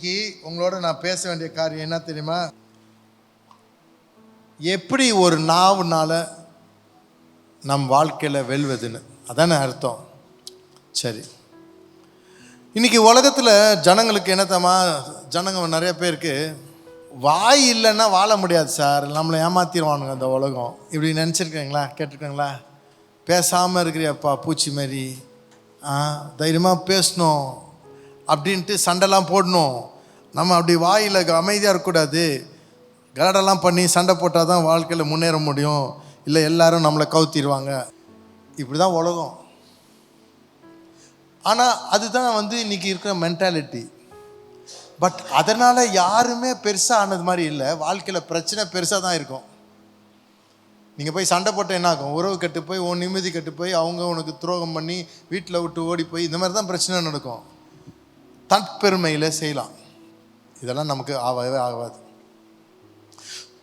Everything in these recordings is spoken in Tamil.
இன்னைக்கு உங்களோட நான் பேச வேண்டிய காரியம் என்ன தெரியுமா? எப்படி ஒரு நாவுனால நம் வாழ்க்கையில் வெல்வதுன்னு, அதானே அர்த்தம். சரி, இன்னைக்கு உலகத்தில் ஜனங்களுக்கு என்னத்தமா, ஜனங்க நிறைய பேருக்கு வாய் இல்லைன்னா வாழ முடியாது சார், நம்மளை ஏமாத்திடுவானுங்க அந்த உலகம், இப்படி நினச்சிருக்கீங்களா? கேட்டிருக்கீங்களா? பேசாமல் இருக்கிறியப்பா பூச்சி மாதிரி, தைரியமாக பேசணும் அப்படின்ட்டு சண்டைலாம் போடணும். நம்ம அப்படி வாயில் அமைதியாக இருக்கக்கூடாது, கலடெல்லாம் பண்ணி சண்டை போட்டால் தான் வாழ்க்கையில் முன்னேற முடியும், இல்லை எல்லாரும் நம்மளை கவுத்திடுவாங்க. இப்படி தான் உலகம். ஆனால் அதுதான் இன்றைக்கி இருக்கிற மென்டாலிட்டி. பட் அதனால் யாருமே பெருசாக ஆனது மாதிரி இல்லை. வாழ்க்கையில் பிரச்சனை பெருசாக தான் இருக்கும். நீங்கள் போய் சண்டை போட்டால் என்ன ஆகும்? உறவு கெட்டு போய், உன் நிம்மதி கெட்டு போய், அவங்க உனக்கு துரோகம் பண்ணி வீட்டில் விட்டு ஓடி போய், இந்த மாதிரி தான் பிரச்சனை நடக்கும். தற்பெருமையில் செய்யலாம், இதெல்லாம் நமக்கு ஆகவே ஆகாது.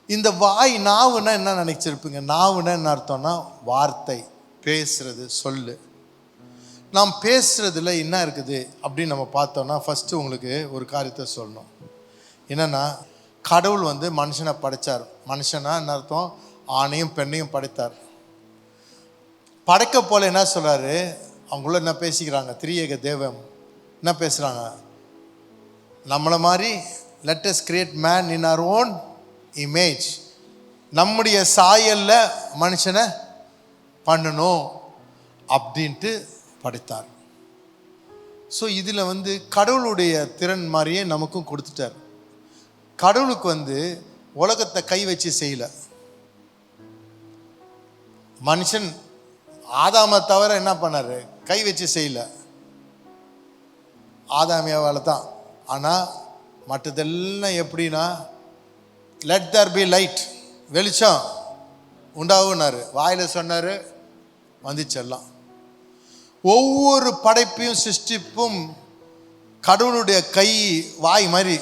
இந்த வாய், நாவுன்னா என்ன நினைச்சிருப்பீங்க? நாவுன்னா என்ன அர்த்தம்னா வார்த்தை, பேசுறது, சொல்லு. நாம் பேசுறதுல என்ன இருக்குது அப்படின்னு நம்ம பார்த்தோம்னா, ஃபஸ்ட்டு உங்களுக்கு ஒரு காரியத்தை சொல்லணும். என்னென்னா, கடவுள் மனுஷனை படைத்தார். மனுஷனா என்ன அர்த்தம்? ஆணையும் பெண்ணையும் படைத்தார். படைக்க போல என்ன சொல்கிறாரு? அவங்களும் என்ன பேசிக்கிறாங்க? திரியேக தேவம் என்ன பேசுகிறாங்க? நம்மளை மாதிரி let us create man in our own image, நம்முடைய சாயலில் மனுஷனை பண்ணணும் அப்படின்ட்டு படைத்தார். ஸோ இதில் கடவுளுடைய திறன் மாதிரியே நமக்கும் கொடுத்துட்டார். கடவுளுக்கு உலகத்தை கை வச்சு செய்யலை. மனுஷன் ஆதாமை தவிர என்ன பண்ணார்? கை வச்சு செய்யலை. ஆதாமியாவால் தான். ஆனால் மற்றதெல்லாம் எப்படின்னா, லெட் தேர் பி லைட், வெளிச்சம் உண்டாகுனாரு, வாயில் சொன்னார், வந்துச்செல்லாம். ஒவ்வொரு படைப்பையும் சிருஷ்டிப்பும் கடவுளுடைய கை, வாய் மாதிரி.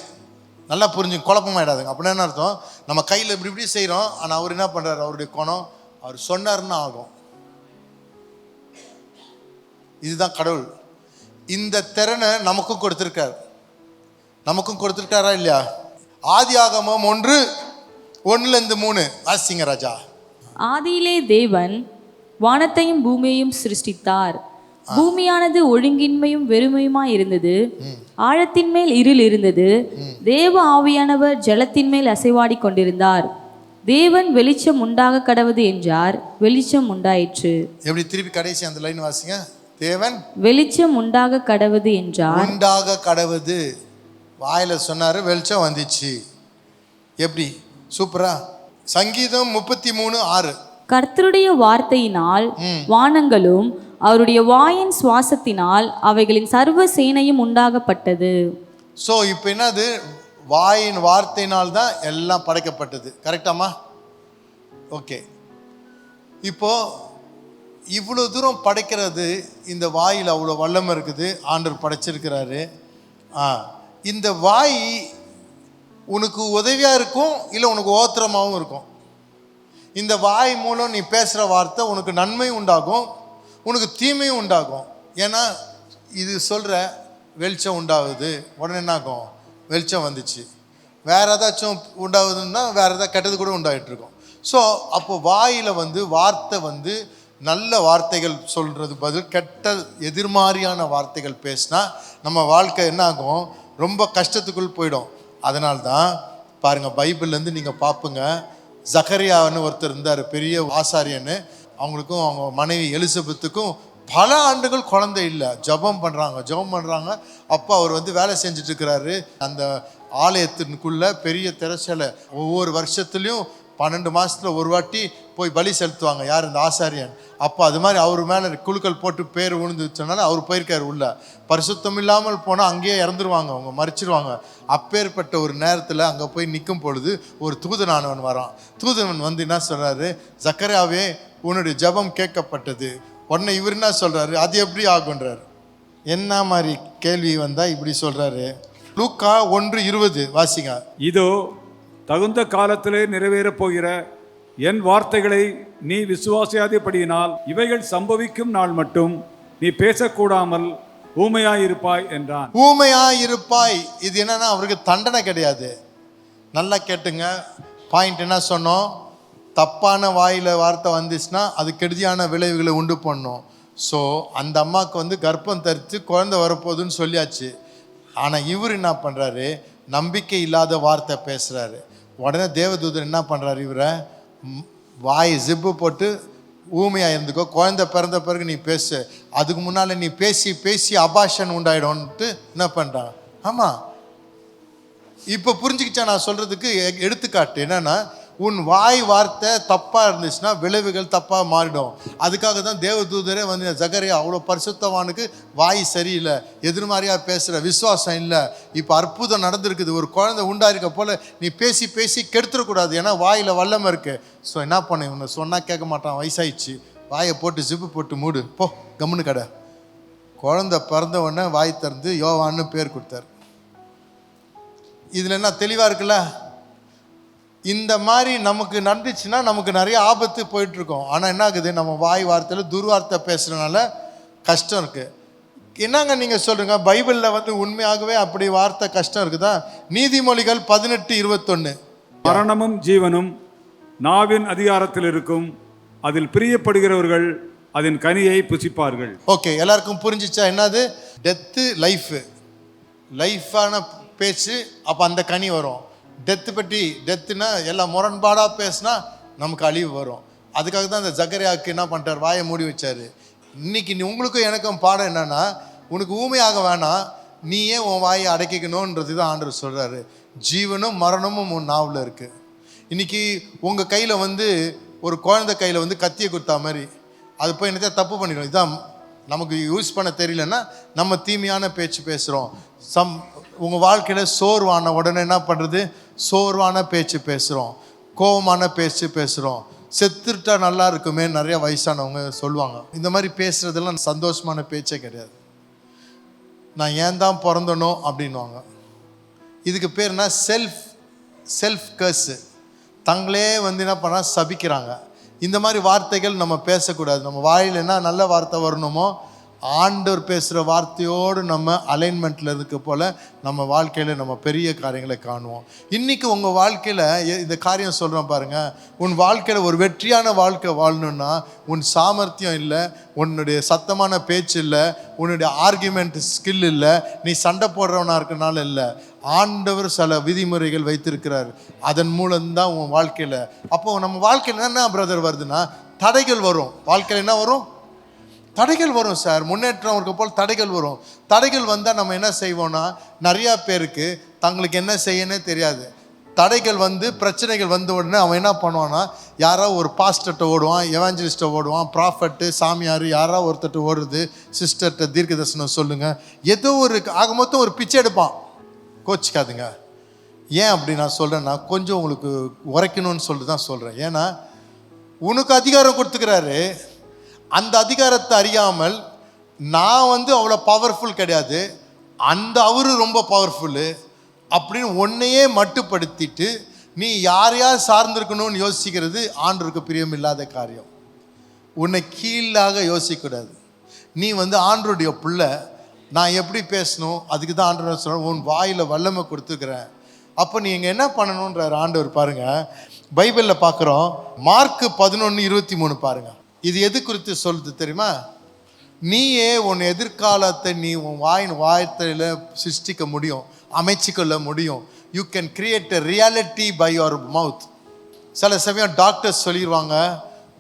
நல்லா புரிஞ்சு, குழப்பமாயிடாதுங்க. அப்படின்னா என்ன அர்த்தம்? நம்ம கையில் இப்படி இப்படி செய்கிறோம், ஆனால் அவர் என்ன பண்ணுறாரு? அவருடைய குணம், அவர் சொன்னார்னு ஆகும். இதுதான் கடவுள். இந்த திறனை நமக்கும் கொடுத்துருக்கார். நமக்கும் கொடுத்துருக்காரா இல்லையா? ஆதியாகமம் 1:1-3 வாசிங்க ராஜா. ஆதியிலே தேவன் வானத்தையும் பூமியையும் சிருஷ்டித்தார். பூமியானது ஒழுங்கின்மையும் வெறுமையுமாய் இருந்தது. ஆழத்தின் மேல் இருள் இருந்தது. தேவ ஆவியானவர் ஜலத்தின் மேல் அசைவாடி கொண்டிருந்தார். தேவன் வெளிச்சம் உண்டாக கடவது என்றார், வெளிச்சம் உண்டாயிற்று. எப்படி? திருப்பி கடைசி அந்த லைன் வாசிங்க. தேவன் வெளிச்சம் உண்டாக கடவது என்றார். உண்டாக கடவது, வாயில சொன்னாரு, வெளிச்சம் வந்துச்சு. எப்படி? சூப்பரா. சங்கீதம் 33:6. கர்த்தருடைய வார்த்தையினால் வானங்களும் அவருடைய வாயின் சுவாசத்தினால் அவைகளின் சர்வ சேனையும் உண்டாகப்பட்டது. ஸோ இப்போ என்னது? வாயின் வார்த்தையினால் தான் எல்லாம் படைக்கப்பட்டது. கரெக்டாமா? ஓகே. இப்போ இவ்வளோ தூரம் படைக்கிறது, இந்த வாயில் அவ்வளோ வல்லமை இருக்குது, ஆண்டவர் படைச்சிருக்கிறாரு. இந்த வாய் உனக்கு உதவியாக இருக்கும், இல்லை உனக்கு ஓத்திரமாகவும் இருக்கும். இந்த வாய் மூலம் நீ பேசுகிற வார்த்தை உனக்கு நன்மை உண்டாகும், உனக்கு தீமையும் உண்டாகும். ஏன்னா இது சொல்கிற வெளிச்சம் உண்டாகுது, உடனே என்னாகும்? வெளிச்சம் வந்துச்சு. வேறு ஏதாச்சும் உண்டாகுதுன்னா வேறு ஏதாவது கெட்டது கூட உண்டாகிட்டுருக்கும். ஸோ அப்போ வாயில் வார்த்தை நல்ல வார்த்தைகள் சொல்கிறது பதில் கெட்ட எதிர்மாறியான வார்த்தைகள் பேசினா நம்ம வாழ்க்கை என்ன ஆகும்? ரொம்ப கஷ்டத்துக்குள் போயிடும். அதனால்தான் பாருங்கள், பைபிள்லேருந்து நீங்கள் பார்ப்பீங்க, ஜக்கரியான்னு ஒருத்தர் இருந்தார், பெரிய ஆசாரியன்னு. அவங்களுக்கும் அவங்க மனைவி எலிசபெத்துக்கும் பல ஆண்டுகள் குழந்தை இல்லை. ஜெபம் பண்ணுறாங்க. அப்போ அவர் வேலை செஞ்சிட்ருக்கிறாரு அந்த ஆலயத்தினுக்குள்ளே. பெரிய திரைச்சலை ஒவ்வொரு வருஷத்துலேயும் 12 மாதத்தில் ஒரு வாட்டி போய் பலி செலுத்துவாங்க. யார்? இந்த ஆசாரியன். அப்போ அது மாதிரி அவர் மேலே குழுக்கள் போட்டு பேர் விழுந்துச்சனால அவர் போயிருக்காரு உள்ள. பரிசுத்தம் இல்லாமல் போனால் அங்கேயே இறந்துருவாங்க, அவங்க மறிச்சிருவாங்க. அப்பேற்பட்ட ஒரு நேரத்தில் அங்கே போய் நிற்கும் பொழுது ஒரு தூதனானவன் வரான். தூதனவன் என்ன சொல்கிறாரு? ஜக்கரியாவே, உன்னுடைய ஜெபம் கேட்கப்பட்டது. உடனே இவர் என்ன சொல்கிறாரு? அது எப்படி ஆகுன்றார். என்ன மாதிரி கேள்வி வந்தால் இப்படி சொல்கிறாரு? லூக்கா 1:20 வாசிங்க. இதோ தகுந்த காலத்திலே நிறைவேறப் போகிற என் வார்த்தைகளை நீ விசுவாசியாதபடியினால் இவைகள் சம்பவிக்கும் நாள் மட்டும் நீ பேசக்கூடாமல் ஊமையாயிருப்பாய் என்றான். ஊமையாயிருப்பாய். இது என்னன்னா அவருக்கு தண்டனை கிடையாது. நல்லா கேட்டுங்க. பாயிண்ட் என்ன சொன்னோம்? தப்பான வாயில வார்த்தை வந்துச்சுன்னா அது கெடுதியான விளைவுகளை உண்டு பண்ணும். ஸோ அந்த அம்மாவுக்கு வந்து கர்ப்பம் தரித்து குழந்தை வரப்போகுதுன்னு சொல்லியாச்சு. ஆனால் இவர் என்ன பண்ணுறாரு? நம்பிக்கை இல்லாத வார்த்தை பேசுகிறாரு. உடனே தேவதூதன் என்ன பண்ணுறாரு? இவரை வாய் ஜிப்பு போட்டு ஊமையாக இருந்துக்கோ, குழந்தை பிறந்த பிறகு நீ பேசு, அதுக்கு முன்னால் நீ பேசி பேசி அபாஷன் உண்டாயிடும்ன்ட்டு என்ன பண்ணுறான்? ஆமாம், இப்போ புரிஞ்சுக்கிச்சா நான் சொல்கிறதுக்கு எடுத்துக்காட்டு என்னென்னா, உன் வாய் வார்த்தை தப்பாக இருந்துச்சுன்னா விளைவுகள் தப்பாக மாறிடும். அதுக்காக தான் தேவதூதரே வந்து ஜகரியா அவ்வளோ பரிசுத்தவானுக்கு வாய் சரியில்லை, எதிர்மாரியாக பேசுகிற விசுவாசம் இல்லை, இப்போ அற்புதம் நடந்திருக்குது, ஒரு குழந்தை உண்டாயிருக்க போல் நீ பேசி பேசி கெடுத்துடக்கூடாது, ஏன்னா வாயில் வல்லமை இருக்குது. ஸோ என்ன பண்ண, இவனை சொன்னால் கேட்க மாட்டான், வயசாயிடுச்சு, வாயை போட்டு ஜிப்பு போட்டு மூடு போ கம்முன்னு கடை. குழந்தை பிறந்த உடனே வாய் திறந்து யோவான்னு பேர் கொடுத்தார். இதில் என்ன தெளிவாக இருக்குல்ல? இந்த மாதிரி நமக்கு நடந்துச்சுன்னா நமக்கு நிறைய ஆபத்து போயிட்டுருக்கோம். ஆனால் என்ன ஆகுது? நம்ம வாய் வார்த்தையில் துர்வார்த்தை பேசுகிறதுனால கஷ்டம் இருக்குது. என்னங்க நீங்கள் சொல்கிறீங்க? பைபிளில் வந்து உண்மையாகவே அப்படி வார்த்தை கஷ்டம் இருக்குதா? நீதிமொழிகள் 18:21. மரணமும் ஜீவனும் நாவின் அதிகாரத்தில் இருக்கும், அதில் பிரியப்படுகிறவர்கள் அதன் கனியை புசிப்பார்கள். ஓகே, எல்லாருக்கும் புரிஞ்சிச்சா? என்னது டெத்து லைஃபு? லைஃபான பேச்சு, அப்போ அந்த கனி வரும். டெத்து பற்றி, டெத்துனா எல்லாம் முரண்பாடாக பேசுனா நமக்கு அழிவு வரும். அதுக்காக தான் அந்த ஜக்கரியாவுக்கு என்ன பண்ணிட்டார்? வாயை மூடி வச்சார். இன்னைக்கு உங்களுக்கும் எனக்கும் பாடம் என்னன்னா, உனக்கு ஊமையாக வேணாம், நீயே உன் வாயை அடக்கிக்கணுன்றது தான் ஆண்டவர் சொல்கிறாரு. ஜீவனும் மரணமும் உன் நாவில் இருக்குது. இன்னைக்கு உங்கள் கையில் வந்து ஒரு குழந்தை கையில் வந்து கத்தியை கொடுத்தா மாதிரி அது போய் என்னத்தை தப்பு பண்ணிடும். இதுதான் நமக்கு யூஸ் பண்ண தெரியலன்னா நம்ம தீமையான பேச்சு பேசுகிறோம். உங்கள் வாழ்க்கையில் சோர்வான உடனே என்ன பண்ணுறது? சோர்வான பேச்சு பேசுகிறோம், கோபமான பேச்சு பேசுகிறோம். செத்துட்டா நல்லா இருக்குமே நிறைய வயசானவங்க சொல்லுவாங்க. இந்த மாதிரி பேசுகிறதெல்லாம் சந்தோஷமான பேச்சே கிடையாது. நான் ஏன் தான் பிறந்தனோ அப்படின்வாங்க. இதுக்கு பேர்னா செல்ஃப் கர்ஸு. தங்களே வந்து என்ன பண்ணால் சபிக்கிறாங்க. இந்த மாதிரி வார்த்தைகள் நம்ம பேசக்கூடாது. நம்ம வாயில் என்ன நல்ல வார்த்தை வரணுமோ, ஆண்டவர் பேசுகிற வார்த்தையோடு நம்ம அலைன்மெண்ட்டில் இருக்க போல் நம்ம வாழ்க்கையில் நம்ம பெரிய காரியங்களை காணுவோம். இன்றைக்கி உங்கள் வாழ்க்கையில் இந்த காரியம் சொல்கிறோம் பாருங்கள். உன் வாழ்க்கையில் ஒரு வெற்றியான வாழ்க்கை வாழணுன்னா உன் சாமர்த்தியம் இல்லை, உன்னுடைய சத்தமான பேச்சு இல்லை, உன்னுடைய ஆர்கியூமெண்ட் ஸ்கில் இல்லை, நீ சண்டை போடுறவனாக இருக்கனால இல்லை. ஆண்டவர் சில விதிமுறைகள் வைத்திருக்கிறார், அதன் மூலம்தான் உன் வாழ்க்கையில். அப்போது நம்ம வாழ்க்கையில் என்ன பிரதர் வருதுன்னா தடைகள் வரும். வாழ்க்கையில் என்ன வரும்? தடைகள் வரும் சார். முன்னேற்றம் இருக்க போல் தடைகள் வரும். தடைகள் வந்தால் நம்ம என்ன செய்வோம்னா, நிறையா பேருக்கு தங்களுக்கு என்ன செய்யனே தெரியாது. தடைகள் வந்து பிரச்சனைகள் வந்த உடனே அவன் என்ன பண்ணுவான்னா, யாரோ ஒரு பாஸ்டர்கிட்ட ஓடுவான், எவாஞ்சலிஸ்ட்டை ஓடுவான், ப்ராஃபட்டு, சாமியார், யாரோ ஒருத்தட்ட ஓடுறது, சிஸ்டர்கிட்ட தீர்க்க தரிசனம் சொல்லுங்கள், ஏதோ ஒரு ஆக மொத்தம் ஒரு பிச்சை எடுப்பான். கோச்சிக்காதுங்க. ஏன் அப்படி நான் சொல்கிறேன்னா, கொஞ்சம் உங்களுக்கு உரைக்கணும்னு சொல்லிட்டு தான் சொல்கிறேன். ஏன்னா உனக்கு அதிகாரம் கொடுத்துக்கிறாரு. அந்த அதிகாரத்தை அறியாமல் நான் வந்து அவ்வளோ பவர்ஃபுல் கிடையாது, அந்த அவரு ரொம்ப பவர்ஃபுல்லு அப்படின்னு ஒன்றையே மட்டுப்படுத்திட்டு நீ யாரையாவது சார்ந்திருக்கணும்னு யோசிக்கிறது ஆண்டவருக்கு பிரியம் இல்லாத காரியம். உன்னை கீழாக யோசிக்கக்கூடாது. நீ வந்து ஆண்டவருடைய பிள்ளை, நான் எப்படி பேசணும் அதுக்கு தான் ஆண்டவர் சொல்கிறேன், உன் வாயில் வல்லமை கொடுத்துக்கிறேன். அப்போ நீங்கள் என்ன பண்ணணுன்றார் ஆண்டவர். பாருங்கள், பைபிளில் பார்க்குறோம், மார்க்கு 11:23 பாருங்கள். இது எது குறித்து சொல்லுது தெரியுமா? நீயே உன் எதிர்காலத்தை நீ உன் வார்த்தையில் சிருஷ்டிக்க முடியும், அமைச்சிக்கொள்ள முடியும். You can create a reality by your mouth. சில சமயம் டாக்டர்ஸ் சொல்லிடுவாங்க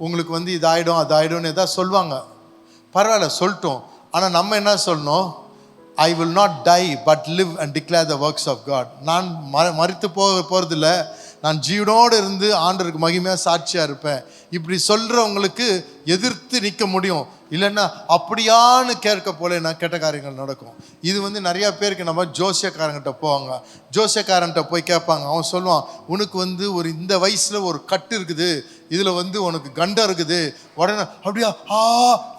உங்களுக்கு வந்து இது ஆகிடும் அது ஆகிடும்னு எதாவது சொல்லுவாங்க. பரவாயில்ல சொல்லட்டும். ஆனால் நம்ம என்ன சொல்லணும்? I will not die but live and declare the works of God. நான் மறித்து போகிறதில்ல, நான் ஜீவனோடு இருந்து ஆண்டவருக்கு மகிமையாக சாட்சியாக இருப்பேன். இப்படி சொல்கிறவங்களுக்கு எதிர்த்து நிற்க முடியும். இல்லைன்னா அப்படியான்னு கேட்க போல நான் கெட்ட காரியங்கள் நடக்கும். இது வந்து நிறையா பேருக்கு நம்ம ஜோசியக்காரங்கிட்ட போவாங்க. ஜோசியக்காரன்கிட்ட போய் கேட்பாங்க. அவன் சொல்லுவான், உனக்கு வந்து ஒரு இந்த வயசில் ஒரு கட்டு இருக்குது, இதில் வந்து உனக்கு கண்டம் இருக்குது. உடனே அப்படியா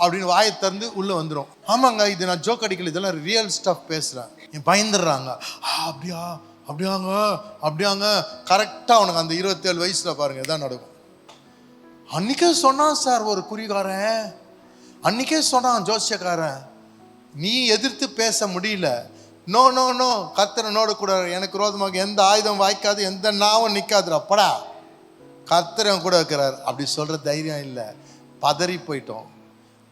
அப்படின்னு வாயை திறந்து உள்ளே வந்துடும். ஆமாங்க, இது நான் ஜோக் அடிக்கல, இதெல்லாம் ரியல் ஸ்டஃப் பேசுகிறேன். பயந்துடுறாங்க. அப்படியாங்க கரெக்டாக அவனுக்கு அந்த 27 வயசில் பாருங்கள் இதான் நடக்கும். அன்றைக்கே சொன்னான் சார் ஒரு குறிகாரன், அன்றைக்கே சொன்னான் ஜோசியக்காரன், நீ எதிர்த்து பேச முடியல. நோ நோ நோ, கர்த்தரை நோடக்கூட எனக்கு விரோதமாக எந்த ஆயுதம் வாய்க்காது, எந்த நாவும் நிற்காதுடா படா, கர்த்தரை கூட இருக்கிறார் அப்படி சொல்ற தைரியம் இல்லை. பதறி போயிட்டோம்.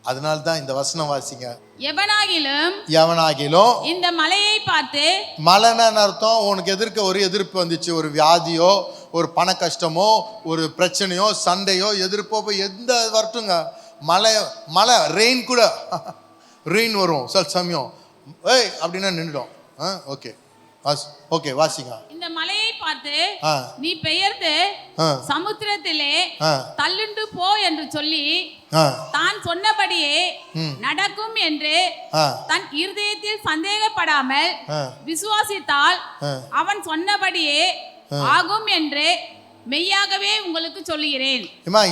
அதனால தான் இந்த வசனம் வாசிங்க. எவனாகிலும் இந்த மலையை பார்த்து, மலைன்னு அர்த்தம் உனக்கு எதிர்க்க ஒரு எதிர்ப்பு வந்துச்சு, ஒரு வியாதியோ ஒரு பண கஷ்டமோ ஒரு பிரச்சனையோ சண்டையோ எதிர்ப்போ போய் எந்த வரட்டுங்க, மழை ரெயின் கூட ரெயின் வரும் சில சமயம், ஏய் அப்படின்னா நின்றுடும். ஓகே ஓகே வாசிங்க. இந்த மலையை பார்த்து நீ பெயர்ந்து சமுத்திரத்திலே தள்ளுண்டு போ என்று சொல்லி தான் சொன்னபடியே நடக்கும் என்று தன் இருதயத்தில் சந்தேகப்படாமல் விசுவாசித்தால் அவன் சொன்னபடியே ஆகும் என்று மெய்யாகவே உங்களுக்கு சொல்லுகிறேன்.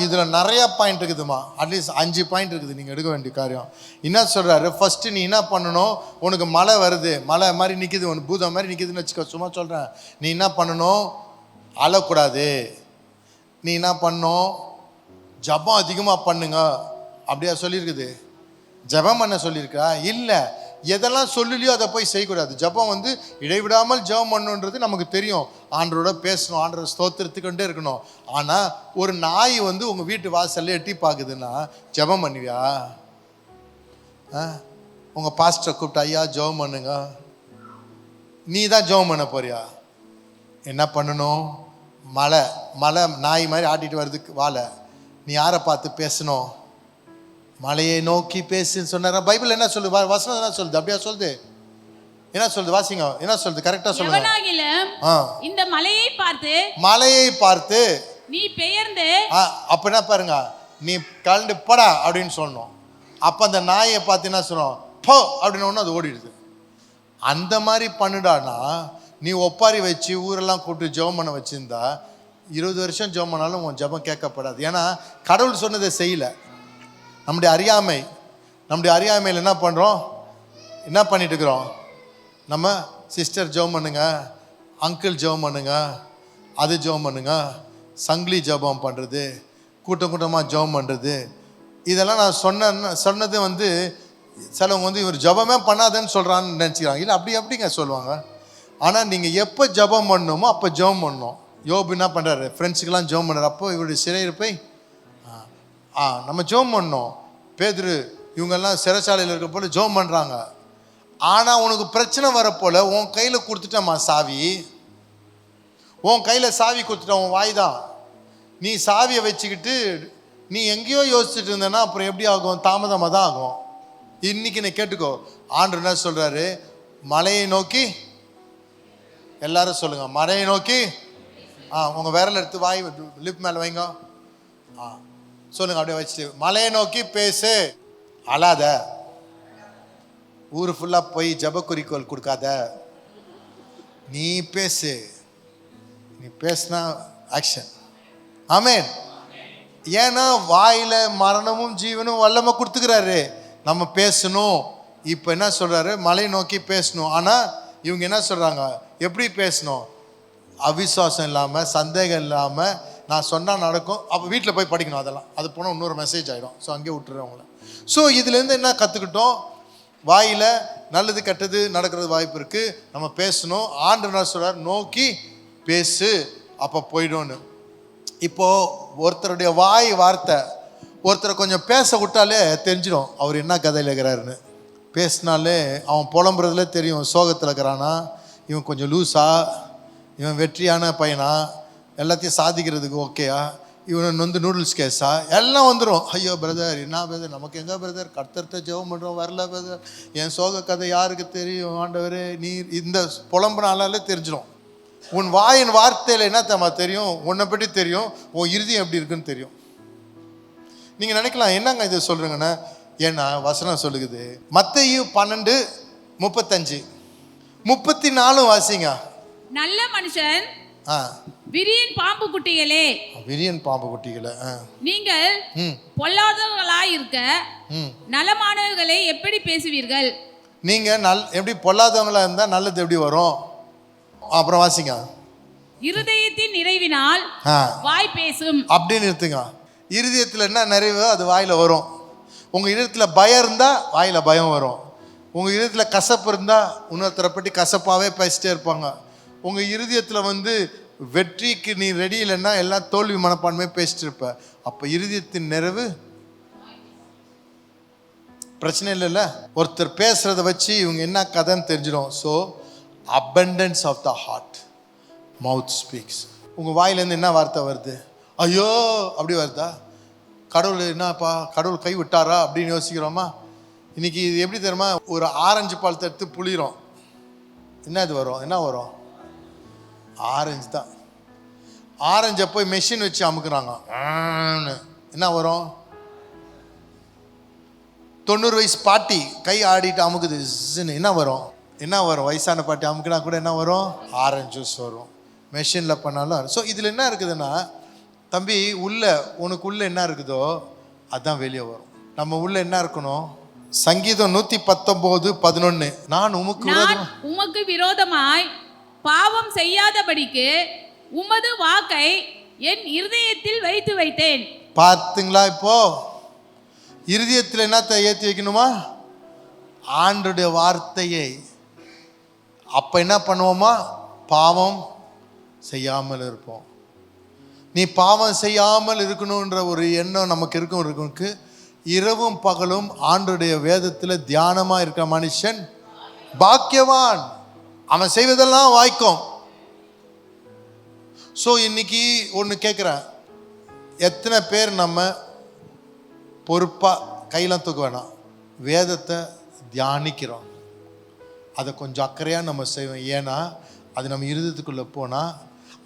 இதுல நிறைய பாயிண்ட் இருக்குதுமா, அட்லீஸ்ட் 5 பாயிண்ட் இருக்குது நீங்க எடுக்க வேண்டிய காரியம். என்ன சொல்றாரு, ஃபர்ஸ்ட் நீ என்ன பண்ணணும், உனக்கு மழை வருது, மழை மாதிரி நிக்குது, உனக்கு பூதம் மாதிரி நிக்குதுன்னு வச்சுக்கோ, சும்மா சொல்றேன். நீ என்ன பண்ணணும், அழக்கூடாது. நீ என்ன பண்ணணும், ஜபம் அதிகமா பண்ணுங்க. அப்படியா சொல்லியிருக்குது? ஜபம் பண்ண சொல்லியிருக்கா? இல்லை. எதெல்லாம் சொல்லலையோ அதை போய் செய்யக்கூடாது. ஜபம் இடைவிடாமல் ஜபம் பண்ணுன்றது நமக்கு தெரியும். ஆண்டரோட பேசணும், ஆண்டரோட ஸ்தோத்திரத்துக்கொண்டே இருக்கணும். ஆனால் ஒரு நாய் உங்கள் வீட்டு வாசல்ல எட்டி பார்க்குதுன்னா ஜபம் பண்ணுவியா? உங்கள் பாஸ்டரை கூப்பிட்டு ஐயா ஜபம் பண்ணுங்க, நீ தான் ஜபம் பண்ண போறியா? என்ன பண்ணணும், மழை நாய் மாதிரி ஆட்டிட்டு வர்றதுக்கு வாழை, நீ யாரை பார்த்து பேசணும்? மலையை நோக்கி பேசுன்னு சொன்னார. பைபிள் என்ன சொல்லுது, வசனம் என்ன சொல்லுது? அப்படியா சொல்லுது? என்ன சொல்லுது? வாசிங்க, என்ன சொல்லுது? கரெக்டா சொல்லுங்க. இந்த மலையை பார்த்து நீ பெயர்ந்து, அப்ப என்ன பாருங்க, நீ கலந்து படா அப்படின்னு சொல்லணும். அப்ப அந்த நாயை பார்த்து என்ன சொல்லணும், போ அப்படின்னு அது ஓடிடுது. அந்த மாதிரி பண்ணுடானா நீ ஒப்பாரி வச்சு ஊரெல்லாம் கூப்பிட்டு ஜெபம் பண்ண வச்சிருந்தா 20 வருஷம் ஜெபம் பண்ணாலும் உன் ஜெபம் கேட்கப்படாது. ஏன்னா கடவுள் சொன்னதை செய்யல. நம்முடைய அறியாமையில் என்ன பண்ணுறோம், என்ன பண்ணிட்டு இருக்கிறோம், நம்ம சிஸ்டர் ஜெபம் பண்ணுங்க, அங்கிள் ஜெபம் பண்ணுங்க, அது ஜெபம் பண்ணுங்க, சங்கிலி ஜெபம் பண்ணுறது, கூட்டமாக ஜெபம் பண்ணுறது, இதெல்லாம் நான் சொன்னது சிலவங்க இவர் ஜெபமே பண்ணாதேன்னு சொல்கிறான்னு நினச்சிக்கிறாங்க. இல்லை, அப்படி எப்படிங்க சொல்லுவாங்க? ஆனால் நீங்கள் எப்போ ஜெபம் பண்ணணுமோ அப்போ ஜெபம் பண்ணணும். யோபு என்ன பண்ணுறாரு, ஃப்ரெண்ட்ஸுக்கெல்லாம் ஜெபம் பண்ணுறாரு. அப்போ இவருடைய சிறையிருப்பை நம்ம ஜெபம் பண்ணோம். பேதுரு இவங்கெல்லாம் சிறைச்சாலையில் இருக்க போல ஜெபம் பண்ணுறாங்க. ஆனால் உனக்கு பிரச்சனை வரப்போல உன் கையில் கொடுத்துட்டம்மா சாவி, உன் கையில் சாவி கொடுத்துட்ட, உன் வாய் தான். நீ சாவியை வச்சுக்கிட்டு நீ எங்கேயோ யோசிச்சுட்டு இருந்தேன்னா அப்புறம் எப்படி ஆகும், தாமதமாக தான் ஆகும். இன்னைக்கு நீ கேட்டுக்கோ, ஆண்டவர் என்ன சொல்கிறாரு, மலையை நோக்கி, எல்லாரும் சொல்லுங்க, மலையை நோக்கி. உங்கள் விரல் எடுத்து வாய் லிப் மேலே வைங்க, சொல்லுங்க, அப்படியே வச்சுட்டு மலையை நோக்கி பேசு. அழாத, ஊர் ஃபுல்லாக போய் ஜப குறிக்கோள் கொடுக்காத, நீ பேசு. நீ பேசுனா ஆக்ஷன். ஆமென். ஏன்னா வாயில மரணமும் ஜீவனும் வல்லமை கொடுத்துக்கிறாரு, நம்ம பேசணும். இப்போ என்ன சொல்றாரு, மலை நோக்கி பேசணும். ஆனால் இவங்க என்ன சொல்றாங்க, எப்படி பேசணும், அவிசுவாசம் இல்லாமல், சந்தேகம் இல்லாமல், நான் சொன்னால் நடக்கும். அப்போ வீட்டில் போய் படிக்கணும். அதெல்லாம் அது போனால் இன்னொரு மெசேஜ் ஆகிடும். ஸோ அங்கேயே விட்டுறவங்கள. ஸோ இதுலேருந்து என்ன கற்றுக்கிட்டோம், வாயில் நல்லது கெட்டது நடக்கிறது வாய்ப்பு இருக்குது, நம்ம பேசணும். ஆண்டவர் சொல்றார், நோக்கி பேசு, அப்போ போய்டும்னு. இப்போது ஒருத்தருடைய வார்த்தை ஒருத்தரை கொஞ்சம் பேச விட்டாலே தெரிஞ்சிடும் அவர் என்ன கதையில் இருக்கிறாருன்னு. பேசினாலே அவன் புலம்புறதுல தெரியும், சோகத்தில் இருக்கிறானா, இவன் கொஞ்சம் லூஸா, இவன் வெற்றியான பையனா, எல்லாத்தையும் சாதிக்கிறதுக்கு ஓகேயா, இவன் நூடுல்ஸ் கேஸா, எல்லாம் வந்துடும். ஐயோ பிரதர், என்ன பிரதர், நமக்கு எங்கே பிரதர், கர்த்தர்கிட்ட ஜெபம் பண்ணுறோம், வரல பிரதர், என் சோக கதை யாருக்கு தெரியும், ஆண்டவரே நீ, இந்த புலம்புனாலே தெரிஞ்சிடும். உன் வாயின் வார்த்தையில் என்ன தம்மா தெரியும், உன்னை பற்றி தெரியும், உன் இறுதியம் எப்படி இருக்குன்னு தெரியும். நீங்கள் நினைக்கலாம், என்னங்க இது சொல்கிறீங்கண்ணா, ஏன்னா வசனம் சொல்லுகுது. மத்தேயு 12:35 34 வாசிங்க. நல்ல மனுஷன் விரியன் பாம்பு குட்டிகளே, நீங்கள் பொல்லாதவர்களாய் இருக்க நலமானவர்களை எப்படி பேசுவீர்கள்? நீங்க எப்படி பொல்லாதவங்களா இருந்தா நல்லது எப்படி வரும்? அப்புறம் வாசிங்க. இருதயத்தின் நிறைவினால் வாய் பேசும். அப்படின்னு நிறுத்துங்க. இருதயத்தில் என்ன நிறைவோ அது வாயில வரும். உங்க இருதயத்தில் பயம் இருந்தா வாயில பயம் வரும். உங்கள் இருதயத்தில் கசப்பு இருந்தால் இன்னொருத்தரை பற்றி கசப்பாகவே பேசிட்டே இருப்பாங்க. உங்கள் இருதயத்தில் வந்து வெற்றிக்கு நீ ரெடி இல்லைன்னா எல்லாம் தோல்வி மனப்பான்மையே பேசிட்டு இருப்ப. அப்போ இருதயத்தின் நிறைவு பிரச்சனை இல்லைல்ல. ஒருத்தர் பேசுகிறத வச்சு இவங்க என்ன கதைன்னு தெரிஞ்சிடும். So abundance of the heart mouth speaks. உங்கள் வாயிலேருந்து என்ன வார்த்தை வருது? ஐயோ அப்படி வருதா? கடவுள் என்னப்பா கடவுள் கை விட்டாரா அப்படின்னு யோசிக்கிறோமா? இன்னைக்கு இது எப்படி தெரியுமா? ஒரு ஆரஞ்சு பழத்தை எடுத்து புளிகிறோம், என்ன இது வரும்? என்ன வரும்? ஆரஞ்சு தான். ஆரஞ்சை போய் மெஷின் வச்சு அமுக்குறாங்க, என்ன வரும்? 90 வயசு பாட்டி கை ஆடிட்டு அமுக்குது, என்ன வரும்? என்ன வரும்? வயசான பாட்டி அமுக்குனா கூட என்ன வரும்? ஆரஞ்சு ஜூஸ் வரும். மெஷினில் பண்ணாலும். ஸோ இதில் என்ன இருக்குதுன்னா, தம்பி உனக்கு உள்ள என்ன இருக்குதோ அதுதான் வெளியே வரும். நம்ம உள்ள என்ன இருக்கணும்? சங்கீதம் 119:11, நான் உமக்கு விரோதமாய் பாவம் செய்யாதபடிக்கு உமது வாக்கை என் இருதயத்தில் வைத்து வைத்தேன். பார்த்தீங்களா? இப்போ இருதயத்தில் என்னத்தை ஏற்றி வைக்கணுமா? ஆண்டோடைய வார்த்தையை. அப்போ என்ன பண்ணுவோமா? பாவம் செய்யாமல் இருப்போம். நீ பாவம் செய்யாமல் இருக்கணுன்ற ஒரு எண்ணம் நமக்கு இருக்கும்க்கு இரவும் பகலும் ஆண்டோடைய வேதத்தில் தியானமாக இருக்கிற மனுஷன் பாக்கியவான். அவன் செய்வதெல்லாம் வாய்க்கும். ஸோ இன்னைக்கு ஒன்று கேட்குறேன், எத்தனை பேர் நம்ம பொறுப்பாக கையெல்லாம் தூக்க வேணாம், வேதத்தை தியானிக்கிறோம், அதை கொஞ்சம் அக்கறையாக நம்ம செய்வோம். ஏன்னா அது நம்ம இருதயத்துக்குள்ளே போனால்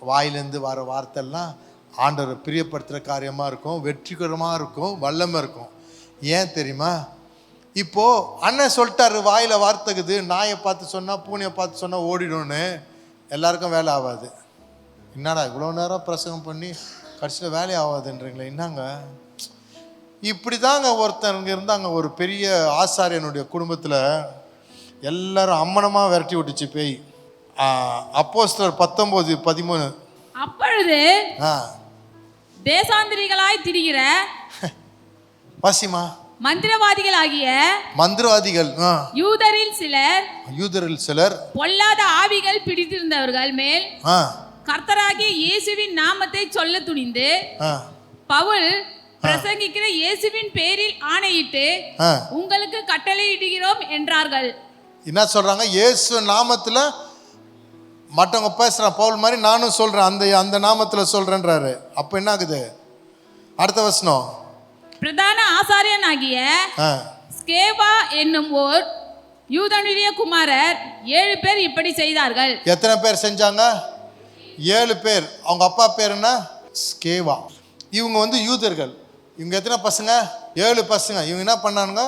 வாயிலேருந்து வர வார்த்தைலாம் ஆண்டவரை பிரியப்படுத்துகிற காரியமாக இருக்கும், வெற்றிகரமாக இருக்கும், வல்லமை இருக்கும். ஏன் தெரியுமா? இப்போது அண்ணன் சொல்லிட்டாரு, வாயில் வார்த்தைக்குது, நாயை பார்த்து சொன்னால் பூனையை பார்த்து சொன்னால் ஓடிடும்னு. எல்லாருக்கும் வேலை ஆகாது. என்னடா இவ்வளோ நேரம் பிரசங்கம் பண்ணி கடைசியில் வேலை ஆகாதுன்றீங்களே, என்னங்க? இப்படி தாங்க ஒருத்தருங்க இருந்தாங்க. ஒரு பெரிய ஆசாரியனுடைய குடும்பத்தில் எல்லாரும் அம்மனமாக விரட்டி விட்டுச்சு பேய். அப்போஸ்தலர் 19:13. அப்பொழுது தேசாந்திரிகளாய் திரிகிற வாசிமா மந்திரவாதிகள் யூதரில் சிலர் பொல்லாத ஆவிகள் பிடித்திருந்தவர்கள் மேல் கர்த்தராகிய இயேசுவின் நாமத்தை சொல்ல துணிந்து பவுல் பிரசங்கிக்கிற இயேசுவின் பேரில் ஆணையிட்டு உங்களுக்கு கட்டளையிடுகிறோம் என்றார்கள். என்ன சொல்றாங்க? இயேசு நாமத்துல மற்றவங்க பேசுறான், பவுல் மாதிரி நானும் சொல்றேன், அந்த நாமத்துல சொல்றேன்றாரு. அப்ப என்ன ஆகுது? அடுத்த வசனம், பிரதான ஆசாரியனாகிய ஸ்கேவா என்னும் ஓர் யூதனுடைய குமாரர் 7 பேர் இப்படி செய்தார்கள். எத்தனை பேர் செஞ்சாங்க? 7 பேர். அவங்க அப்பா பேர் என்ன? ஸ்கேவா. இவங்க வந்து யூதர்கள். இவங்க எத்தனை பசங்க? 7 பசங்க. இவங்க என்ன பண்ணானுங்க?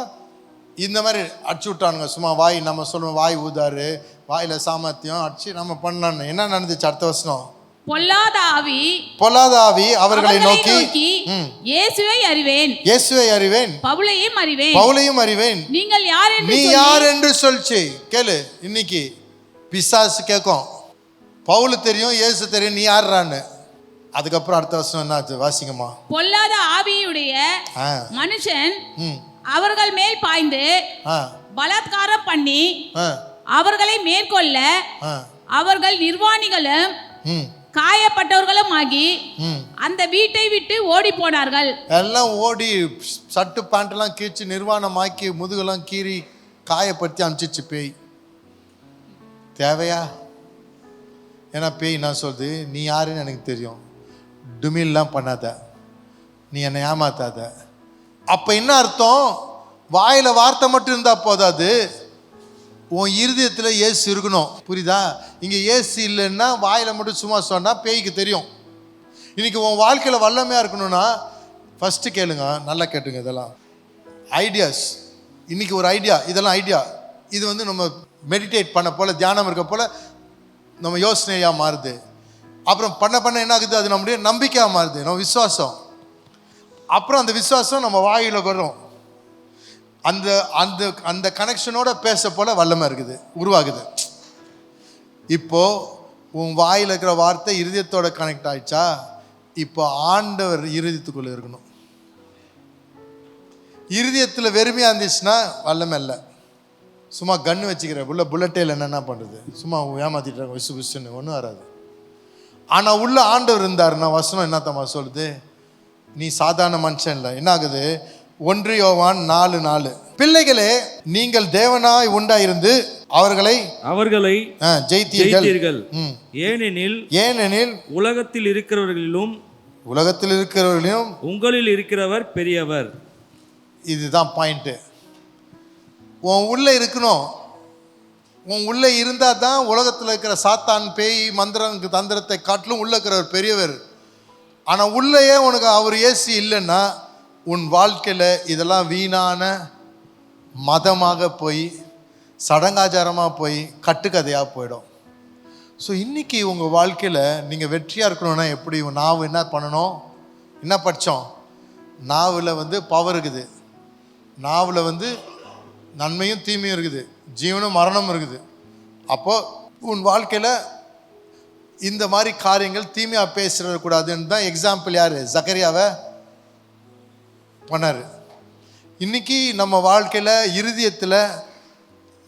இந்த மாதிரி அடிச்சு விட்டானுங்க. சும்மா வாய், நம்ம சொல்லுவோம் வாய் ஊதாரு, வாயில சாமர்த்தியம் அடிச்சு நம்ம பண்ணானு. என்ன நடந்துச்சு? அடுத்த வசனம், பொல்லாத ஆவி அவர்களை நோக்கி இயேசுவை அறிவேன் பவுலையும் அறிவேன் நீ யார் என்று சொல்லிச்சு. கேளு, இன்னைக்கு பிசாசு கேட்கும், பவுல் தெரியும் இயேசு தெரியும், நீ யாருறான்னு. அதுக்கப்புறம் அடுத்த வசனம் என்ன ஆச்சு? வாசிங்கம்மா. பொல்லாத ஆவியுடைய மனுஷன் அவர்கள் மேல் பாய்ந்து பலாத்காரம் பண்ணி அவர்களை மேற்கொள்ள அவர்கள் நிர்வாணிகளும் காயப்பட்டவர்களும் ஆகி அந்த வீட்டை விட்டு ஓடி போனார்கள். எல்லாம் ஓடி சட்டு பேண்ட் எல்லாம் கீழ்ச்சி நிர்வாணமாக்கி முதுகெல்லாம் கீறி காயப்படுத்தி அனுப்பிச்சிச்சு பேய். தேவையா? ஏன்னா பேய் நான் சொல்லுது, நீ யாருன்னு எனக்கு தெரியும், டுமில்லாம் பண்ணாத, நீ என்னை ஏமாத்தாத. அப்போ என்ன அர்த்தம்? வாயில வார்த்தை மட்டும் இருந்தா போதாது, உன் இருதயத்தில் இயேசு இருக்கணும். புரியுதா? இங்கே இயேசு இல்லைன்னா வாயில மட்டும் சும்மா சொன்னால் பேய்க்கு தெரியும். இன்னைக்கு உன் வாழ்க்கையில் வல்லமையாக இருக்கணும்னா ஃபஸ்ட்டு கேளுங்க, நல்லா கேட்டுங்க. இதெல்லாம் ஐடியாஸ். இன்னைக்கு ஒரு ஐடியா, இதெல்லாம் ஐடியா. இது வந்து நம்ம மெடிடேட் பண்ண போல, தியானம் இருக்க போல நம்ம யோசனையாக மாறுது. அப்புறம் பண்ண என்ன ஆகுது? அது நம்முடைய நம்பிக்கையாக மாறுது, நம்ம விசுவாசம். அப்புறம் அந்த விசுவாசம் நம்ம வாயில வரும். அந்த அந்த அந்த கனெக்ஷனோட பேச போல வல்லமை இருக்குது, உருவாகுது. இப்போ உன் வாயில் இருக்கிற வார்த்தை இருதயத்தோட கனெக்ட் ஆயிடுச்சா? இப்போ ஆண்டவர் இருதயத்துக்குள்ள இருக்கணும். இருதயத்தில் வெறுமையாக இருந்துச்சுன்னா வல்லமை இல்லை. சும்மா கன்று வச்சுக்கிற உள்ள புல்லட்டேல என்ன பண்ணுறது, சும்மா ஏமாத்திட்டாங்க விசு விசுன்னு, ஒன்றும் வராது. ஆனால் உள்ள ஆண்டவர் இருந்தாருன்னா வசனம் என்னத்தம்மா சொல்லுது, நீ சாதாரண மனுஷன் இல்லை. என்ன ஆகுது, 1 யோவான் 4:4, பிள்ளைகளே நீங்கள் தேவனாய் உண்டாயிருந்து அவர்களை ஜெயித்தீர்கள். ஏனெனில் உலகத்தில் இருக்கிறவர்களிலும் உங்களில் இருக்கிறவர் பெரியவர். இதுதான் பாயிண்ட்டு. உன் உள்ள இருக்கணும். உன் உள்ள இருந்தால் தான் உலகத்தில் இருக்கிற சாத்தான் பேய் மந்திரம் தந்திரத்தை காட்டிலும் உள்ள இருக்கிறவர் பெரியவர். ஆனால் உள்ளேயே உனக்கு அவர் இயேசு இல்லைன்னா உன் வாழ்க்கையில் இதெல்லாம் வீணான மதமாக போய் சடங்காச்சாரமாக போய் கட்டுக்கதையாக போயிடும். ஸோ இன்றைக்கி உங்கள் வாழ்க்கையில் நீங்கள் வெற்றியாக இருக்கணும்னா எப்படி, நாவு என்ன பண்ணணும், என்ன படித்தோம், நாவில் பவர் இருக்குது, நாவில் நன்மையும் தீமையும் இருக்குது, ஜீவனும் மரணமும் இருக்குது. அப்போது உன் வாழ்க்கையில் இந்த மாதிரி காரியங்கள் தீமையாக பேசிடக்கூடாதுன்னு தான் எக்ஸாம்பிள் யார், ஜக்கரியாவை பண்ணார். இன்றைக்கி நம்ம வாழ்க்கையில் இருதயத்தில்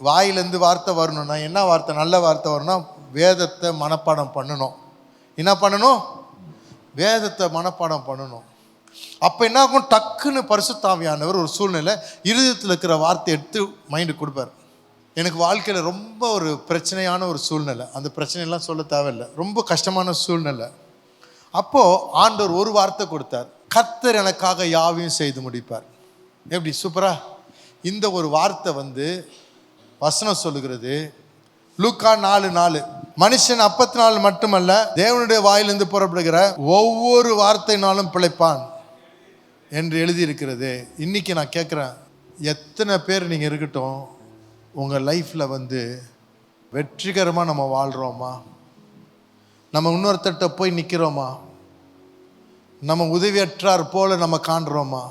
வாயிலேருந்து வார்த்தை வரணும்னா என்ன வார்த்தை, நல்ல வார்த்தை வரணும்னா வேதத்தை மனப்பாடம் பண்ணணும். என்ன பண்ணணும், வேதத்தை மனப்பாடம் பண்ணணும். அப்போ என்ன ஆகும், டக்குன்னு பரிசுத்தாவியானவர் ஒரு சூழ்நிலை இருதயத்தில் இருக்கிற வார்த்தை எடுத்து மைண்டுக்கு கொடுப்பார். எனக்கு வாழ்க்கையில் ரொம்ப ஒரு பிரச்சனையான ஒரு சூழ்நிலை, அந்த பிரச்சனையெல்லாம் சொல்ல தேவையில்லை, ரொம்ப கஷ்டமான சூழ்நிலை. அப்போது ஆண்டவர் ஒரு வார்த்தை கொடுத்தார், கர்த்தர் எனக்காக யாவையும் செய்து முடிப்பார். எப்படி சூப்பரா. இந்த ஒரு வார்த்தை வசனம் சொல்லுகிறது லூக்கா 4:4, மனுஷன் அப்பத்தினால் மட்டுமல்ல தேவனுடைய வாயிலிருந்து புறப்படுகிற ஒவ்வொரு வார்த்தையினாலும் பிழைப்பான் என்று எழுதியிருக்கிறது. இன்றைக்கி நான் கேட்குறேன், எத்தனை பேர் நீங்கள் இருக்கட்டும் உங்கள் லைஃப்பில் வெற்றிகரமாக நம்ம வாழ்கிறோமா, நம்ம இன்னொருத்தட்ட போய் நிற்கிறோமா, நம்ம உதவியற்றார் போல் நம்ம காண்றோமா,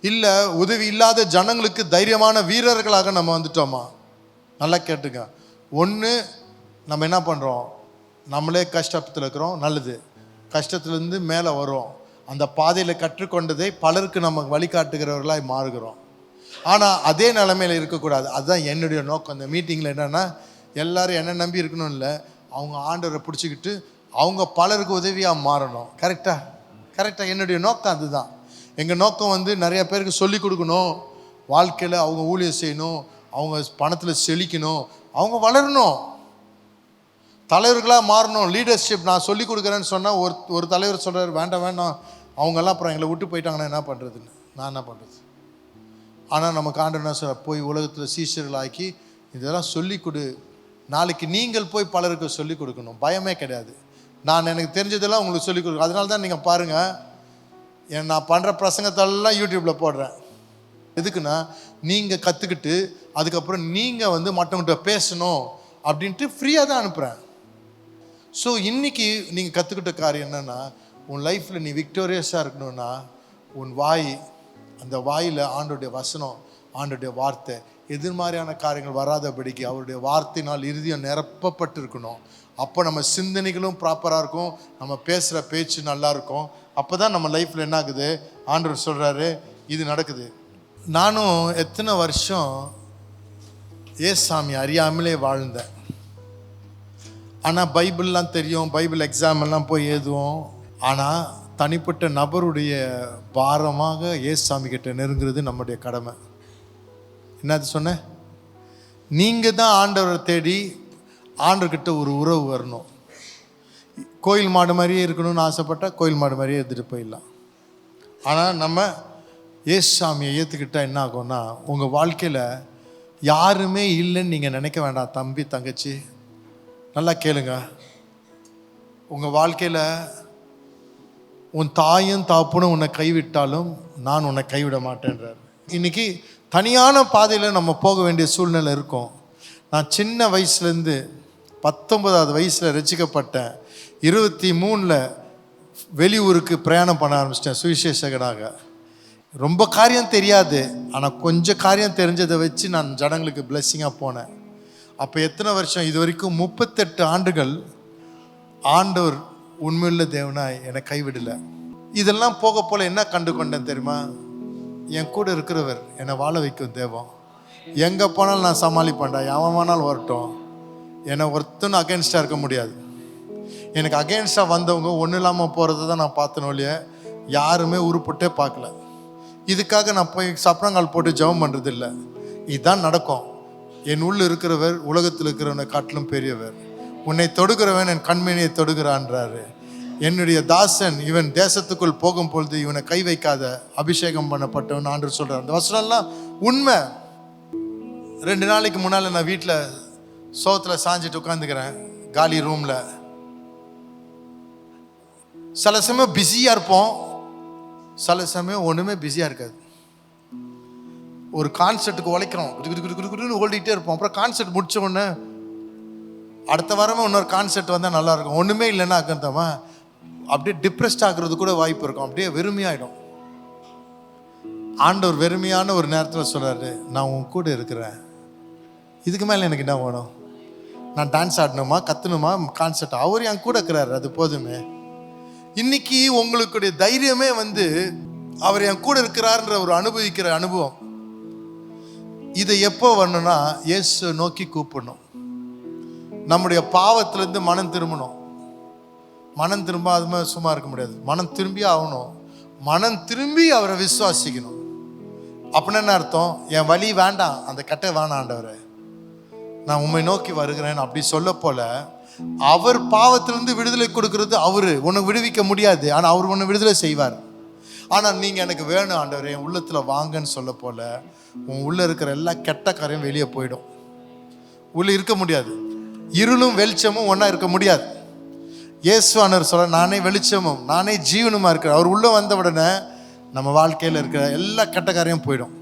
இல்லை உதவி இல்லாத ஜனங்களுக்கு தைரியமான வீரர்களாக நம்ம வந்துட்டோமா? நல்லா கேட்டுங்க. ஒன்று, நம்ம என்ன பண்ணுறோம், நம்மளே கஷ்டத்தில் இருக்கிறோம், நல்லது, கஷ்டத்துலேருந்து மேலே வரோம், அந்த பாதையில் கற்றுக்கொண்டதை பலருக்கு நம்ம வழிகாட்டுகிறவர்களாக மாறுகிறோம். ஆனால் அதே நிலைமையில் இருக்கக்கூடாது. அதுதான் என்னுடைய நோக்கம். அந்த மீட்டிங்கில் என்னென்னா எல்லோரும் என்ன நம்பி இருக்கணும் இல்லை, அவங்க ஆண்டவரை பிடிச்சிக்கிட்டு அவங்க பலருக்கு உதவியாக மாறணும். கரெக்டாக என்னுடைய நோக்கம் அதுதான். எங்கள் நோக்கம் நிறைய பேருக்கு சொல்லிக் கொடுக்கணும், வாழ்க்கையில் அவங்க ஊழியம் செய்யணும், அவங்க பணத்தில் செழிக்கணும், அவங்க வளரணும், தலைவர்களாக மாறணும், லீடர்ஷிப். நான் சொல்லிக் கொடுக்குறேன்னு சொன்னால் ஒரு தலைவர் சொல்கிறார் வேண்டாம் அவங்கெல்லாம் அப்புறம் எங்களை விட்டு போயிட்டாங்கன்னா என்ன பண்ணுறதுன்னு, நான் என்ன பண்ணுறது? ஆனால் நமக்கு ஆண்டவர் என்ன சொல்ல, போய் உலகத்தில் சீஷர்களாக்கி இதெல்லாம் சொல்லிக் கொடு, நாளைக்கு நீங்கள் போய் பலருக்கு சொல்லிக் கொடுக்கணும், பயமே கிடையாது. நான் எனக்கு தெரிஞ்சதெல்லாம் உங்களுக்கு சொல்லிக் கொடுக்கணும். அதனால தான் நீங்கள் பாருங்கள், நான் பண்ணுற பிரசங்கத்தெல்லாம் யூடியூப்பில் போடுறேன். எதுக்குன்னா நீங்கள் கற்றுக்கிட்டு அதுக்கப்புறம் நீங்கள் மற்றவங்கள்ட்ட பேசணும் அப்படின்ட்டு ஃப்ரீயாக தான் அனுப்புகிறேன். ஸோ இன்றைக்கி நீங்கள் கற்றுக்கிட்ட காரியம் என்னென்னா, உன் லைஃப்பில் நீ விக்டோரியஸாக இருக்கணும்னா உன் வாய், அந்த வாயில் ஆண்டோடைய வசனம், ஆண்டோடைய வார்த்தை, எதிர்மாதிரியான காரியங்கள் வராதபடிக்கு அவருடைய வார்த்தையினால் இருதயம் நிரப்பப்பட்டு இருக்கணும். அப்போ நம்ம சிந்தனைகளும் ப்ராப்பராக இருக்கும், நம்ம பேசுகிற பேச்சு நல்லா இருக்கும். அப்போ தான் நம்ம லைஃப்பில் என்ன ஆகுது, ஆண்டவர் சொல்கிறாரு இது நடக்குது. நானும் எத்தனை வருஷம் ஏசாமி அறியாமலே வாழ்ந்தேன். ஆனால் பைபிள்லாம் தெரியும், பைபிள் எக்ஸாம் எல்லாம் போய் எழுதுவோம். ஆனால் தனிப்பட்ட நபருடைய பாரமாக ஏசாமி கிட்ட நெருங்குறது நம்முடைய கடமை. என்னது சொன்னேன், நீங்கள் தான் ஆண்டவரை தேடி ஆண்டவர்கிட்ட ஒரு உறவு வரணும். கோயில் மாடு மாதிரியே இருக்கணும்னு ஆசைப்பட்டால் கோயில் மாடு மாதிரியே எடுத்துகிட்டு போயிடலாம். ஆனால் நம்ம ஏசாமியை ஏற்றுக்கிட்டால் என்ன ஆகும்னா, உங்கள் வாழ்க்கையில் யாருமே இல்லைன்னு நீங்கள் நினைக்க வேண்டாம். தம்பி தங்கச்சி நல்லா கேளுங்க, உங்கள் வாழ்க்கையில் உன் தாயும் தாப்புனும் உன்னை கைவிட்டாலும் நான் உன்னை கைவிட மாட்டேன்றார். இன்றைக்கி தனியான பாதையில் நம்ம போக வேண்டிய சூழ்நிலை இருக்கும். நான் சின்ன வயசுலேருந்து 19வது வயசில் ரசிக்கப்பட்டேன். 23ல் வெளியூருக்கு பிரயாணம் பண்ண ஆரம்பிச்சிட்டேன் சுவிசேஷகனாக. ரொம்ப காரியம் தெரியாது, ஆனால் கொஞ்சம் காரியம் தெரிஞ்சதை வச்சு நான் ஜனங்களுக்கு பிளெஸ்ஸிங்காக போனேன். அப்போ எத்தனை வருஷம், இது வரைக்கும் 38 ஆண்டுகள் ஆண்டவர் உண்மையுள்ள தேவனாய் என்னை கைவிடலை. இதெல்லாம் போக போல என்ன கண்டு கொண்டேன் தெரியுமா, என் கூட இருக்கிறவர் என்னை வாழ வைக்கும் தேவம். எங்கே போனாலும் நான் சமாளிப்பேன்டா, எவன் வேணாலும் வரட்டும், என்னை ஒருத்தனும் அகேன்ஸ்டாக இருக்க முடியாது. எனக்கு அகேன்ஸ்டாக வந்தவங்க ஒன்றும் இல்லாமல் போகிறது தான் நான் பார்த்தனோ இல்லையா, யாருமே உருப்பட்டே பார்க்கல. இதுக்காக நான் போய் சப்ரங்கால் போட்டு ஜெபம் பண்ணுறது இல்லை. இதுதான் நடக்கும். என் உள்ள இருக்கிறவர் உலகத்தில் இருக்கிறவனை காட்டிலும் பெரியவர். உன்னை தொடுகிறவன் என் கண்மணியை தொடுகிறான்றாரு. என்னுடைய தாசன் இவன் தேசத்துக்குள் போகும் பொழுது இவனை கை வைக்காத, அபிஷேகம் பண்ணப்பட்டவன் ஆண்டு சொல்கிறார். அந்த வசனம்லாம் உண்மை. 2 நாளைக்கு முன்னால் நான் வீட்டில் சோத்தில் சாஞ்சிட்டு உட்காந்துக்கிறேன், காலி ரூமில். சில சமயம் பிஸியாக இருப்போம், சில சமயம் ஒன்றுமே பிஸியாக இருக்காது. ஒரு கான்சர்ட்டுக்கு உழைக்கிறோம், குடு ஓடிட்டே இருப்போம். அப்புறம் கான்சர்ட் முடிச்ச உடனே அடுத்த வாரமே இன்னொரு கான்சர்ட் வந்தால் நல்லாயிருக்கும். ஒன்றுமே இல்லைன்னா அக்கந்தமா அப்படியே டிப்ரெஸ்ட் ஆகுறது கூட வாய்ப்பு இருக்கும். அப்படியே வெறுமையாயிடும். ஆண்டவர் வெறுமையான ஒரு நேரத்தில் சொல்கிறாரு, நான் உன் கூட இருக்கிறேன், இதுக்கு மேலே எனக்கு என்ன வேணும்? நான் டான்ஸ் ஆடணுமா, கத்தணுமா, கான்சர்ட்? அவர் என் கூட இருக்கிறாரு, அது போதுமே. இன்னைக்கு உங்களுடைய தைரியமே அவர் என் கூட இருக்கிறார்ன்ற ஒரு அனுபவிக்கிற அனுபவம். இதை எப்போ வரணும்னா இயேசு நோக்கி கூப்பிடணும். நம்முடைய பாவத்திலேருந்து மனம் திரும்பணும். மனம் திரும்பாத சும்மா இருக்க முடியாது. மனம் திரும்பி ஆகணும். மனம் திரும்பி அவரை விசுவாசிக்கணும். அப்படின்னு என்ன அர்த்தம்? என் வழி வேண்டாம், அந்த கட்டை வேணாம் ஆண்டவரே, நான் உண்மை நோக்கி வருகிறேன் அப்படி சொல்ல போல, அவர் பாவத்திலிருந்து விடுதலை கொடுக்கறது அவரு. உனக்கு விடுவிக்க முடியாது, ஆனால் அவர் உன்னை விடுதலை செய்வார். ஆனால் நீங்கள் எனக்கு வேணும் ஆண்டவரே, என் உள்ளத்தில் வாங்கன்னு சொல்ல போல, உன் உள்ளே இருக்கிற எல்லா கெட்ட காரையும் வெளியே போயிடும். உள்ளே இருக்க முடியாது. இருளும் வெளிச்சமும் ஒன்றா இருக்க முடியாது. இயேசுவானவர் சொல்ல, நானே வெளிச்சமும் நானே ஜீவனுமா இருக்கிறேன். அவர் உள்ளே வந்த உடனே நம்ம வாழ்க்கையில் இருக்கிற எல்லா கெட்ட காரையும் போயிடும்.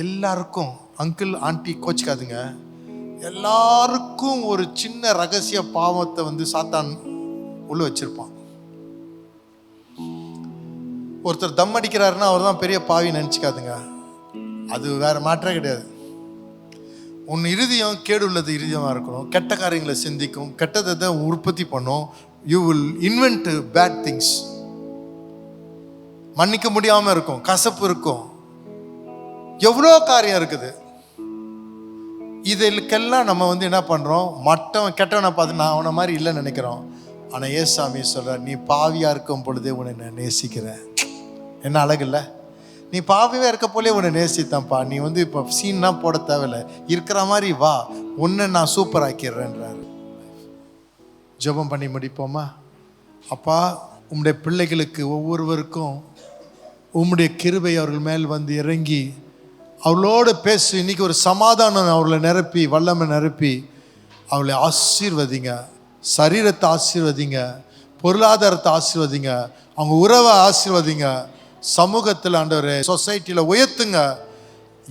எல்லாருக்கும் அங்கிள் ஆண்டி கோச்சிக்காதுங்க, எல்லாருக்கும் ஒரு சின்ன ரகசிய பாவத்தை சாத்தான் உள்ள வச்சிருப்பான். ஒருத்தர் தம் அடிக்கிறாருன்னா அவர் தான் பெரிய பாவி நினச்சிக்காதுங்க, அது வேற மாற்றே கிடையாது. உன் இருதயம் கேடு உள்ளது இருதயமாக இருக்கணும், கெட்ட காரியங்களை சிந்திக்கும், கெட்டதை தான் உற்பத்தி பண்ணும். You will invent bad things. மன்னிக்க முடியாமல் இருக்கும், கசப்பு இருக்கும், எவ்வளோ காரியம் இருக்குது. இதுக்கெல்லாம் நம்ம என்ன பண்ணுறோம்? மற்றவன் கெட்டவனை பார்த்து நான் அவனை மாதிரி இல்லைன்னு நினைக்கிறோம். ஆனால் ஏசாமி சொல்ற, நீ பாவியாக இருக்கும் பொழுதே உன்னை நான் நேசிக்கிறேன். என்ன அழகு இல்லை? நீ பாவியாக இருக்க போலே உன்னை நேசித்தப்பா. நீ இப்போ சீன்னா போட தேவையில்லை, இருக்கிற மாதிரி வா, உன்னை நான் சூப்பர் ஆக்கிடுறேன்றாரு. ஜெபம் பண்ணி முடிப்போமா? அப்பா, உம்முடைய பிள்ளைகளுக்கு ஒவ்வொருவருக்கும் உம்முடைய கிருபை அவர்கள் மேல் இறங்கி அவளோடு பேசு. இன்னைக்கு ஒரு சமாதானம் அவர்களை நிரப்பி, வல்லமை நிரப்பி அவளை ஆசீர்வதிங்க. சரீரத்தை ஆசீர்வதிங்க, பொருளாதாரத்தை ஆசீர்வதிங்க, அவங்க உறவை ஆசீர்வதிங்க. சமூகத்தில் ஆண்டவரே, சொசைட்டியில் உயர்த்துங்க.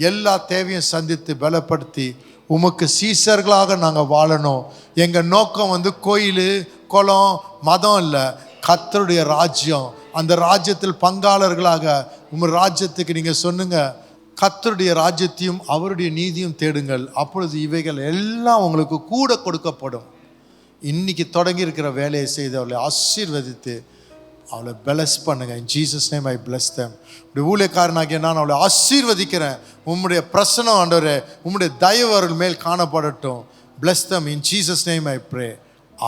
எல்லா தேவையும் சந்தித்து பலப்படுத்தி உமக்கு சீசர்களாக நாங்கள் வாழணும். எங்கள் நோக்கம் கோயில் குளம் மதம் இல்லை, கர்த்தருடைய ராஜ்யம். அந்த ராஜ்யத்தில் பங்காளர்களாக உங்கள் ராஜ்யத்துக்கு நீங்கள் சொன்னுங்க, கர்த்தருடைய ராஜ்யத்தையும் அவருடைய நீதியும் தேடுங்கள், அப்பொழுது இவைகள் எல்லாம் உங்களுக்கு கூட கொடுக்கப்படும். இன்னைக்கு தொடங்கி இருக்கிற வேலையை செய்து அவளை ஆசீர்வதித்து அவளை பிளஸ் பண்ணுங்க. இன் ஜீசஸ் நேம் ஐ பிளஸ் தேம். உடைய ஊழியக்காரனாகிய நான் அவளை ஆசீர்வதிக்கிறேன். உம்முடைய பிரசன்னம் ஆண்டவரே, உம்முடைய தயவு அவர்கள் மேல் காணப்படட்டும். Bless them in Jesus name I pray.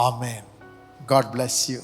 Amen. God bless you.